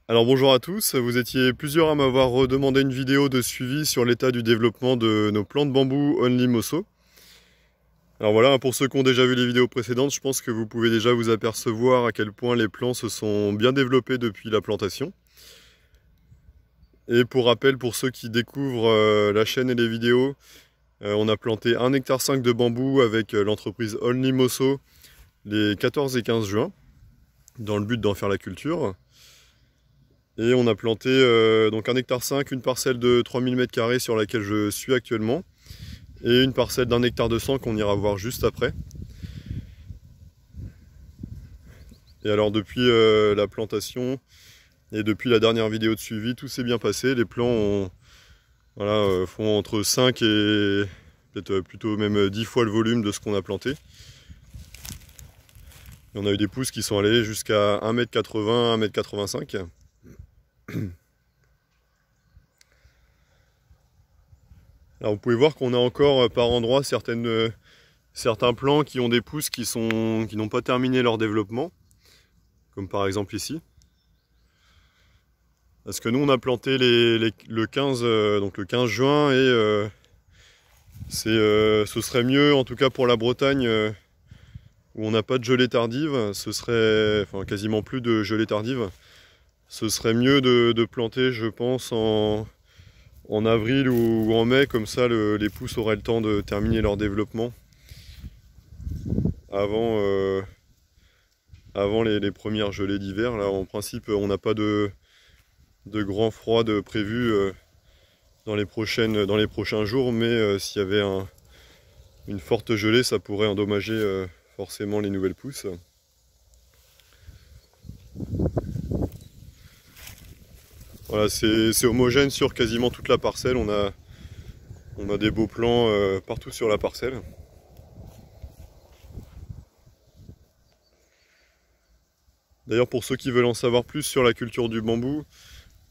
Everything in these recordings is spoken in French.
Alors bonjour à tous, vous étiez plusieurs à m'avoir redemandé une vidéo de suivi sur l'état du développement de nos plants de bambou Only Mosso. Alors voilà, pour ceux qui ont déjà vu les vidéos précédentes, je pense que vous pouvez déjà vous apercevoir à quel point les plants se sont bien développés depuis la plantation. Et pour rappel, pour ceux qui découvrent la chaîne et les vidéos, on a planté 1,5 hectare de bambou avec l'entreprise Only Mosso les 14 et 15 juin, dans le but d'en faire la culture. Et on a planté donc 1,5 hectare, une parcelle de 3000 m² sur laquelle je suis actuellement, et une parcelle d'1,2 hectare qu'on ira voir juste après. Et alors depuis la plantation et depuis la dernière vidéo de suivi, tout s'est bien passé. Les plants font entre 5 et peut-être plutôt même 10 fois le volume de ce qu'on a planté. Et on a eu des pousses qui sont allées jusqu'à 1,80 m, 1,85 m. Alors vous pouvez voir qu'on a encore par endroits certains plants qui ont des pousses qui n'ont pas terminé leur développement, comme par exemple ici. Parce que nous on a planté le 15 juin et ce serait mieux, en tout cas pour la Bretagne, où on n'a pas de gelée tardive, enfin quasiment plus de gelée tardive. Ce serait mieux de planter, je pense, en avril ou en mai, comme ça les pousses auraient le temps de terminer leur développement avant les premières gelées d'hiver. Là, en principe, on n'a pas de grand froid prévu dans les prochains jours, mais s'il y avait une forte gelée, ça pourrait endommager forcément les nouvelles pousses. Voilà, c'est homogène sur quasiment toute la parcelle. On a des beaux plants partout sur la parcelle. D'ailleurs, pour ceux qui veulent en savoir plus sur la culture du bambou,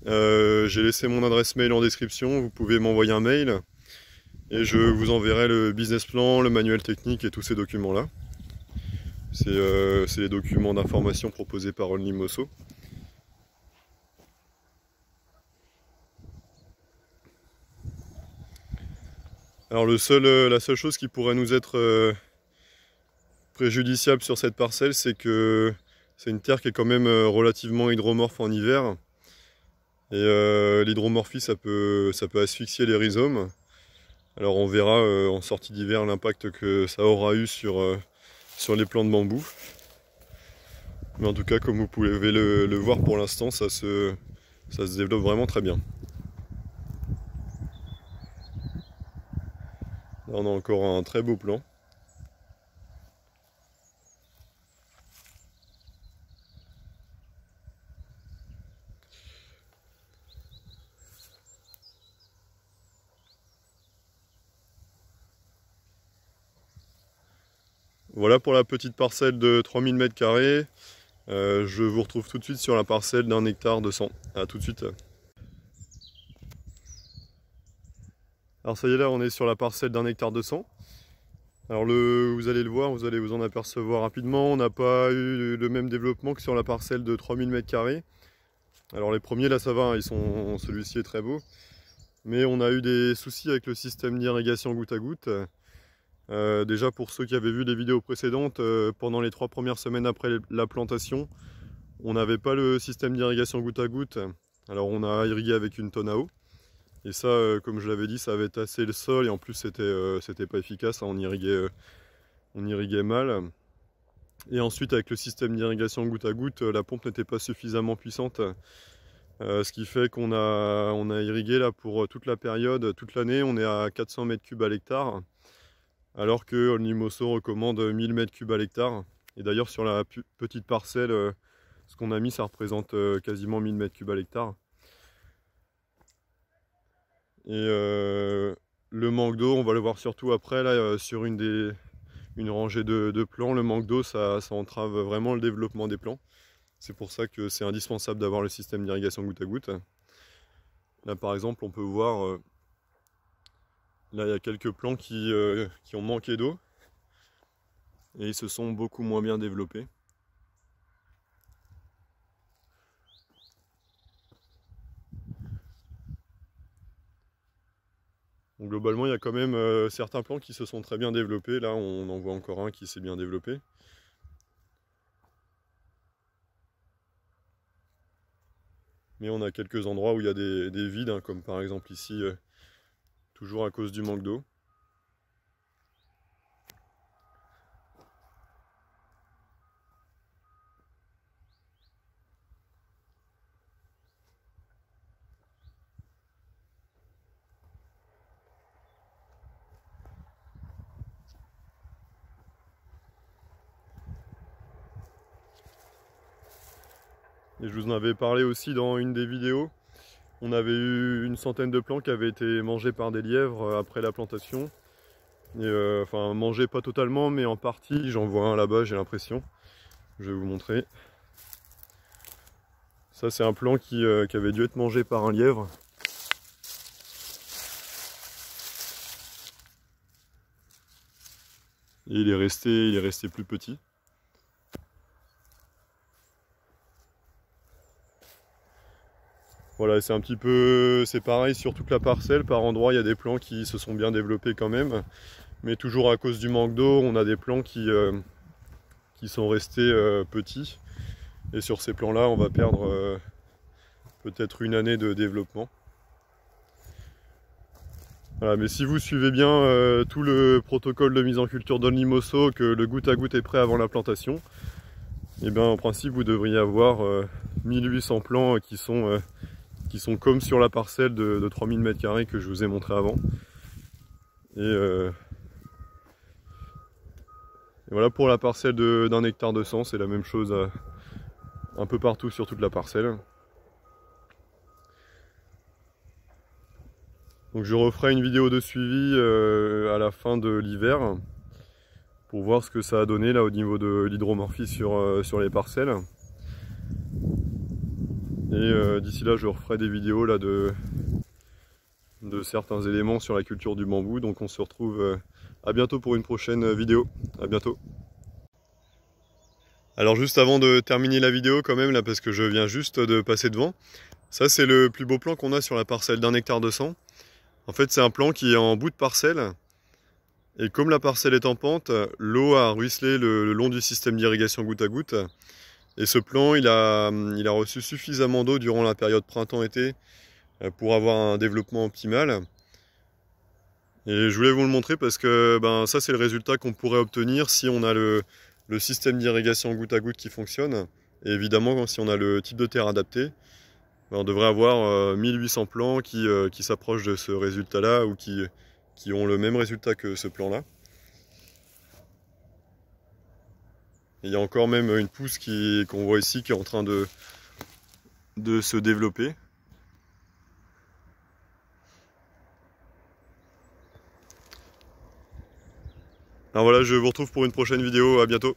j'ai laissé mon adresse mail en description. Vous pouvez m'envoyer un mail et je vous enverrai le business plan, le manuel technique et tous ces documents-là. C'est les documents d'information proposés par Only Mosso. Alors la seule chose qui pourrait nous être préjudiciable sur cette parcelle, c'est que c'est une terre qui est quand même relativement hydromorphe en hiver. Et l'hydromorphie, ça peut asphyxier les rhizomes. Alors on verra en sortie d'hiver l'impact que ça aura eu sur les plants de bambou. Mais en tout cas, comme vous pouvez le voir pour l'instant, ça se développe vraiment très bien. Là, on a encore un très beau plan. Voilà pour la petite parcelle de 3000 m². Je vous retrouve tout de suite sur la parcelle d'1,2 hectare. A tout de suite. Alors ça y est, là on est sur la parcelle d'1,2 hectare. Alors vous allez le voir, vous allez vous en apercevoir rapidement. On n'a pas eu le même développement que sur la parcelle de 3000 m². Alors les premiers là ça va, hein, celui-ci est très beau. Mais on a eu des soucis avec le système d'irrigation goutte à goutte. Déjà pour ceux qui avaient vu les vidéos précédentes, pendant les 3 premières semaines après la plantation, on n'avait pas le système d'irrigation goutte à goutte. Alors on a irrigué avec une tonne à eau. Et ça, comme je l'avais dit, ça avait tassé le sol et en plus c'était pas efficace, hein, on irriguait mal. Et ensuite avec le système d'irrigation goutte à goutte, la pompe n'était pas suffisamment puissante. Ce qui fait qu'on a irrigué là pour toute la période, toute l'année, on est à 400 m³ à l'hectare. Alors que Only Mosso recommande 1000 m³ à l'hectare. Et d'ailleurs sur la petite parcelle, ce qu'on a mis, ça représente quasiment 1000 m³ à l'hectare. Et le manque d'eau, on va le voir surtout après, là, sur une rangée de plants, le manque d'eau, ça entrave vraiment le développement des plants. C'est pour ça que c'est indispensable d'avoir le système d'irrigation goutte à goutte. Là par exemple, on peut voir, là il y a quelques plants qui ont manqué d'eau. Et ils se sont beaucoup moins bien développés. Donc globalement, il y a quand même certains plants qui se sont très bien développés. Là, on en voit encore un qui s'est bien développé. Mais on a quelques endroits où il y a des vides, hein, comme par exemple ici, toujours à cause du manque d'eau. Et je vous en avais parlé aussi dans une des vidéos. On avait eu une centaine de plants qui avaient été mangés par des lièvres après la plantation. Et enfin, mangés pas totalement, mais en partie. J'en vois un là-bas, j'ai l'impression. Je vais vous montrer. Ça, c'est un plant qui avait dû être mangé par un lièvre. Et il est resté plus petit. Voilà, c'est un petit peu, c'est pareil sur toute la parcelle. Par endroits, il y a des plants qui se sont bien développés quand même. Mais toujours à cause du manque d'eau, on a des plants qui sont restés petits. Et sur ces plants-là, on va perdre peut-être une année de développement. Voilà, mais si vous suivez bien tout le protocole de mise en culture Don Limoso, que le goutte à goutte est prêt avant la plantation, et bien en principe vous devriez avoir 1800 plants qui sont comme sur la parcelle de 3000 m² que je vous ai montré avant. Et voilà pour la parcelle d'1 hectare 200, c'est la même chose un peu partout sur toute la parcelle. Donc je referai une vidéo de suivi à la fin de l'hiver pour voir ce que ça a donné là au niveau de l'hydromorphie sur les parcelles. Et d'ici là je referai des vidéos là de certains éléments sur la culture du bambou. Donc on se retrouve à bientôt pour une prochaine vidéo. À bientôt. Alors juste avant de terminer la vidéo quand même là, parce que je viens juste de passer devant, ça c'est le plus beau plan qu'on a sur la parcelle d'1 hectare 200. En fait c'est un plan qui est en bout de parcelle, et comme la parcelle est en pente, l'eau a ruisselé le long du système d'irrigation goutte à goutte, et ce plan il a reçu suffisamment d'eau durant la période printemps-été pour avoir un développement optimal. Et je voulais vous le montrer parce que ça c'est le résultat qu'on pourrait obtenir si on a le système d'irrigation goutte à goutte qui fonctionne. Et évidemment, si on a le type de terre adapté, on devrait avoir 1800 plants qui s'approchent de ce résultat-là, ou qui ont le même résultat que ce plan-là. Il y a encore même une pousse qu'on voit ici qui est en train de se développer. Alors voilà, je vous retrouve pour une prochaine vidéo, à bientôt.